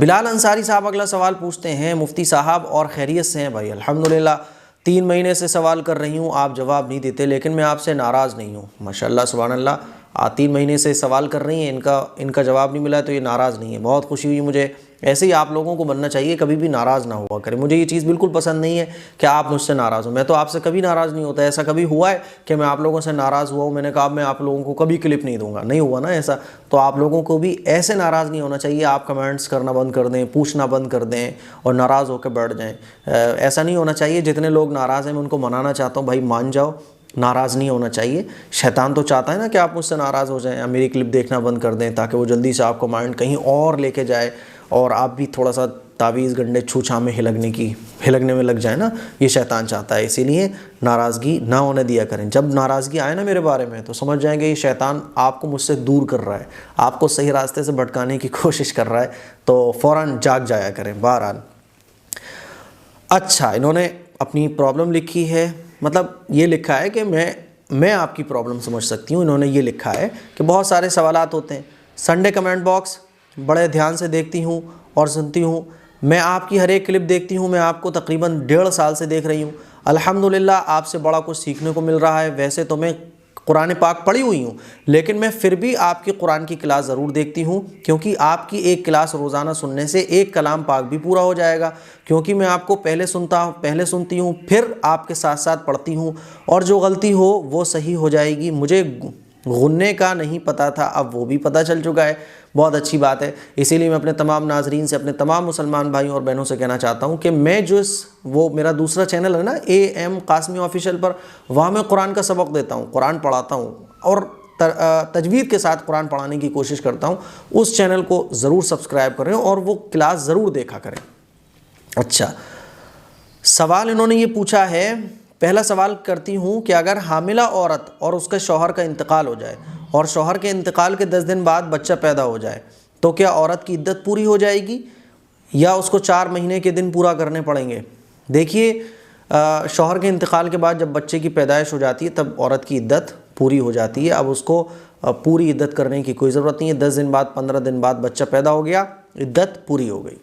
बिलाल अंसारी साहब अगला सवाल पूछते हैं, मुफ्ती साहब और खैरियत से हैं? भाई अल्हम्दुलिल्लाह, 3 महीने से सवाल कर रही हूँ, आप जवाब नहीं देते, लेकिन मैं आपसे नाराज़ नहीं हूँ। माशाल्लाह सुभान अल्लाह, 3 महीने से सवाल कर रही हैं, इनका जवाब नहीं मिला तो ये नाराज़ नहीं है। बहुत खुशी हुई मुझे। ऐसे ही आप लोगों को बनना चाहिए, कभी भी नाराज़ ना हुआ करें। मुझे ये चीज़ बिल्कुल पसंद नहीं है कि आप मुझसे नाराज़ हो। मैं तो आपसे कभी नाराज़ नहीं होता। ऐसा कभी हुआ है कि मैं आप लोगों से नाराज़ हुआ हूँ, मैंने कहा मैं आप लोगों को कभी क्लिप नहीं दूंगा? नहीं हुआ ना ऐसा। तो आप लोगों को भी ऐसे नाराज़ नहीं होना चाहिए। आप कमेंट्स करना बंद कर दें, पूछना बंद कर दें और नाराज़ होकर बैठ जाएँ। ऐसा नहीं होना चाहिए। जितने लोग नाराज़ हैं मैं उनको मनाना चाहता हूँ, भाई मान जाओ, नाराज़ नहीं होना चाहिए। शैतान तो चाहता है ना कि आप मुझसे नाराज़ हो जाएं या मेरी क्लिप देखना बंद कर दें, ताकि वो जल्दी से आपको माइंड कहीं और लेके जाए और आप भी थोड़ा सा तावीज़ गंडे छूछा में हिलकने में लग जाए ना। ये शैतान चाहता है। इसीलिए नाराज़गी ना होने दिया करें। जब नाराज़गी आए ना मेरे बारे में तो समझ जाएंगे ये शैतान आपको मुझसे दूर कर रहा है, आपको सही रास्ते से भटकाने की कोशिश कर रहा है। तो फ़ौरन जाग जाया करें। बहरहाल, अच्छा, इन्होंने अपनी प्रॉब्लम लिखी है, मतलब ये लिखा है कि मैं आपकी प्रॉब्लम समझ सकती हूँ। इन्होंने ये लिखा है कि बहुत सारे सवालात होते हैं, संडे कमेंट बॉक्स बड़े ध्यान से देखती हूँ और सुनती हूँ, मैं आपकी हर एक क्लिप देखती हूँ, मैं आपको तकरीबन 1.5 साल से देख रही हूँ। अल्हम्दुलिल्लाह आपसे बड़ा कुछ सीखने को मिल रहा है। वैसे तो मैं कुरान पाक पढ़ी हुई हूँ, लेकिन मैं फिर भी आपकी कुरान की क्लास ज़रूर देखती हूँ, क्योंकि आपकी एक क्लास रोज़ाना सुनने से एक कलाम पाक भी पूरा हो जाएगा। क्योंकि मैं आपको पहले सुनती हूँ, फिर आपके साथ साथ पढ़ती हूँ, और जो गलती हो वो सही हो जाएगी। मुझे गुन्ने का नहीं पता था, अब वो भी पता चल चुका है। बहुत अच्छी बात है। इसीलिए मैं अपने तमाम नाजरीन से, अपने तमाम मुसलमान भाइयों और बहनों से कहना चाहता हूँ कि मैं वो मेरा दूसरा चैनल है ना, AM कासमी ऑफिशियल पर, वहाँ मैं कुरान का सबक देता हूँ, कुरान पढ़ाता हूँ और तजवीद के साथ कुरान पढ़ाने की कोशिश करता हूँ। उस चैनल को ज़रूर सब्सक्राइब करें और वो क्लास ज़रूर देखा करें। अच्छा, सवाल इन्होंने ये पूछा है, पहला सवाल करती हूँ कि अगर हामिला औरत और उसके शौहर का इंतकाल हो जाए और शौहर के इंतकाल के 10 दिन बाद बच्चा पैदा हो जाए, तो क्या औरत की इद्दत पूरी हो जाएगी या उसको 4 महीने के दिन पूरा करने पड़ेंगे? देखिए, शौहर के इंतकाल के बाद जब बच्चे की पैदाइश हो जाती है तब औरत की इद्दत पूरी हो जाती है। अब उसको पूरी इद्दत करने की कोई ज़रूरत नहीं है। 10 दिन बाद, 15 दिन बाद बच्चा पैदा हो गया, इद्दत पूरी हो गई।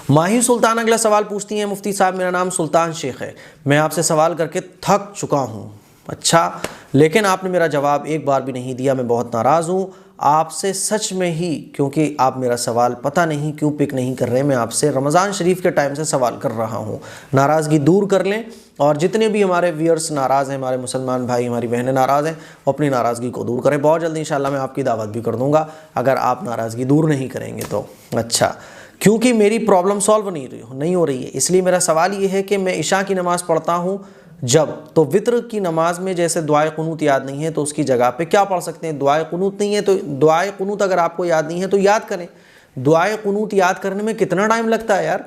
माही सुल्तान अगला सवाल पूछती हैं, मुफ्ती साहब मेरा नाम सुल्तान शेख है, मैं आपसे सवाल करके थक चुका हूँ। अच्छा, लेकिन आपने मेरा जवाब एक बार भी नहीं दिया, मैं बहुत नाराज़ हूँ आपसे सच में ही, क्योंकि आप मेरा सवाल पता नहीं क्यों पिक नहीं कर रहे। मैं आपसे रमज़ान शरीफ के टाइम से सवाल कर रहा हूँ। नाराज़गी दूर कर लें, और जितने भी हमारे व्यूअर्स नाराज़ हैं, हमारे मुसलमान भाई, हमारी बहनें नाराज़ हैं, अपनी नाराज़गी को दूर करें। बहुत जल्दी इंशाल्लाह मैं आपकी दावत भी कर दूँगा अगर आप नाराज़गी दूर नहीं करेंगे तो। अच्छा, क्योंकि मेरी प्रॉब्लम सॉल्व नहीं हो रही है, इसलिए मेरा सवाल ये है कि मैं इशा की नमाज़ पढ़ता हूँ जब, तो वित्र की नमाज में जैसे दुआए कुनूत याद नहीं है तो उसकी जगह पे क्या पढ़ सकते हैं? दुआए कुनूत नहीं है तो दुआए कुनूत अगर आपको याद नहीं है तो याद करें। दुआए कुनूत याद करने में कितना टाइम लगता है यार?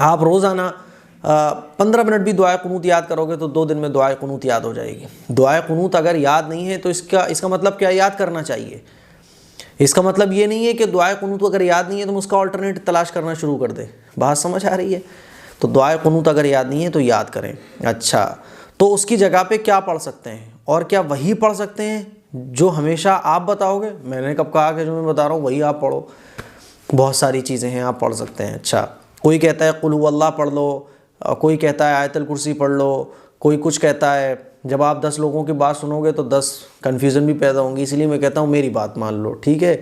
आप रोज़ाना 15 मिनट भी दुआए कुनूत याद करोगे तो 2 दिन में दुआए कुनूत याद हो जाएगी। दुआए कुनूत अगर याद नहीं है तो इसका मतलब क्या? याद करना चाहिए। इसका मतलब ये नहीं है कि दुआए कुनूत अगर याद नहीं है तो उसका ऑल्टरनेट तलाश करना शुरू कर दे। बात समझ आ रही है? तो दुआए कुनूत अगर याद नहीं है तो याद करें। अच्छा, तो उसकी जगह पे क्या पढ़ सकते हैं? और क्या वही पढ़ सकते हैं जो हमेशा आप बताओगे? मैंने कब कहा कि जो मैं बता रहा हूँ वही आप पढ़ो? बहुत सारी चीज़ें हैं आप पढ़ सकते हैं। अच्छा, कोई कहता है कुल हुवल्लाह पढ़ लो, कोई कहता है आयतुल कुर्सी पढ़ लो, कोई कुछ कहता है। जब आप 10 लोगों की बात सुनोगे तो 10 कन्फ्यूज़न भी पैदा होंगी, इसलिए मैं कहता हूँ मेरी बात मान लो, ठीक है?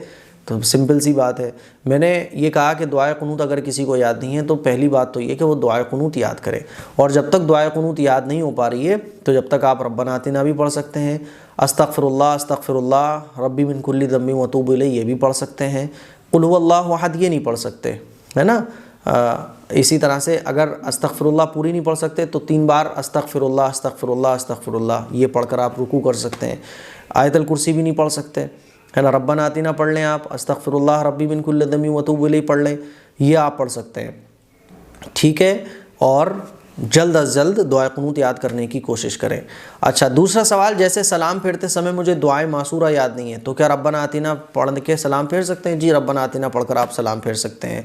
तो सिंपल सी बात है। मैंने ये कहा कि दुआए कुनूत अगर किसी को याद नहीं है तो पहली बात तो ये कि वो दुआए कुनूत याद करे, और जब तक दुआए कुनूत याद नहीं हो पा रही है तो जब तक आप रब्बना आतिना भी पढ़ सकते हैं, अस्तगफिरुल्लाह रब्बी मिन कुल्ली ज़म्बिन व अतूबु इलैह ये भी पढ़ सकते हैं, कुल हुवल्लाहु अहद ये नहीं पढ़ सकते, है ना? इसी तरह से अगर अस्तगफिरुल्लाह पूरी नहीं पढ़ सकते तो 3 बार अस्तगफिरुल्लाह अस्तगफिरुल्लाह अस्तगफिरुल्लाह ये पढ़कर आप रुकू कर सकते हैं। आयतुल कुर्सी भी नहीं पढ़ सकते, है ना? रब्बना आतिना पढ़ लें आप, अस्तगफिरुल्लाह रब्बी मिन कुल्ली ज़म्बिन व अतूबु इलैह पढ़ लें, ये आप पढ़ सकते हैं, ठीक है? और जल्द अज जल्द दुआए कुनूत याद करने की कोशिश करें। अच्छा, दूसरा सवाल, जैसे सलाम फेरते समय मुझे दुआए मासूरा याद नहीं है तो क्या रब्बना आतिना पढ़ के सलाम फेर सकते हैं? जी, रब्बना आतिना पढ़कर आप सलाम फेर सकते हैं।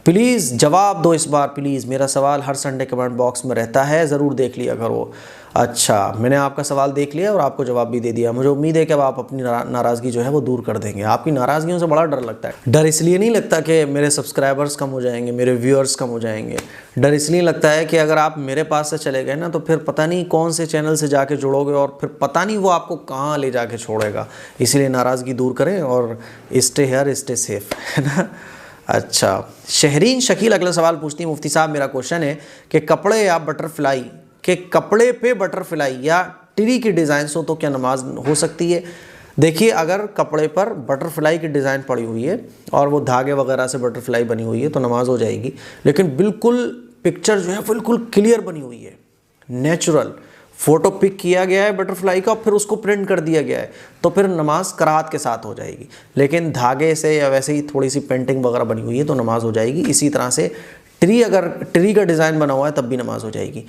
प्लीज़ जवाब दो इस बार प्लीज़, मेरा सवाल हर संडे कमेंट बॉक्स में रहता है, ज़रूर देख लिया करो। अच्छा, मैंने आपका सवाल देख लिया और आपको जवाब भी दे दिया। मुझे उम्मीद है कि अब आप अपनी नाराज़गी जो है वो दूर कर देंगे। आपकी नाराज़गियों से बड़ा डर लगता है। डर इसलिए नहीं लगता कि मेरे सब्सक्राइबर्स कम हो जाएंगे, मेरे व्यूअर्स कम हो जाएंगे। डर इसलिए लगता है कि अगर आप मेरे पास से चले गए ना तो फिर पता नहीं कौन से चैनल से जाके जुड़ोगे और फिर पता नहीं वो आपको कहाँ ले जाके छोड़ेगा। इसलिए नाराज़गी दूर करें और स्टे हेयर स्टे सेफ, है ना। अच्छा, शहरीन शकील अगला सवाल पूछती है, मुफ्ती साहब मेरा क्वेश्चन है कि कपड़े या बटरफ्लाई के कपड़े पे बटरफ्लाई या ट्री की डिज़ाइन हो तो क्या नमाज हो सकती है। देखिए, अगर कपड़े पर बटरफ्लाई की डिज़ाइन पड़ी हुई है और वो धागे वगैरह से बटरफ्लाई बनी हुई है तो नमाज हो जाएगी। लेकिन बिल्कुल पिक्चर जो है बिल्कुल क्लियर बनी हुई है, नेचुरल फ़ोटो पिक किया गया है बटरफ्लाई का, फिर उसको प्रिंट कर दिया गया है, तो फिर नमाज कराहत के साथ हो जाएगी। लेकिन धागे से या वैसे ही थोड़ी सी पेंटिंग वगैरह बनी हुई है तो नमाज हो जाएगी। इसी तरह से ट्री, अगर ट्री का डिज़ाइन बना हुआ है तब भी नमाज हो जाएगी।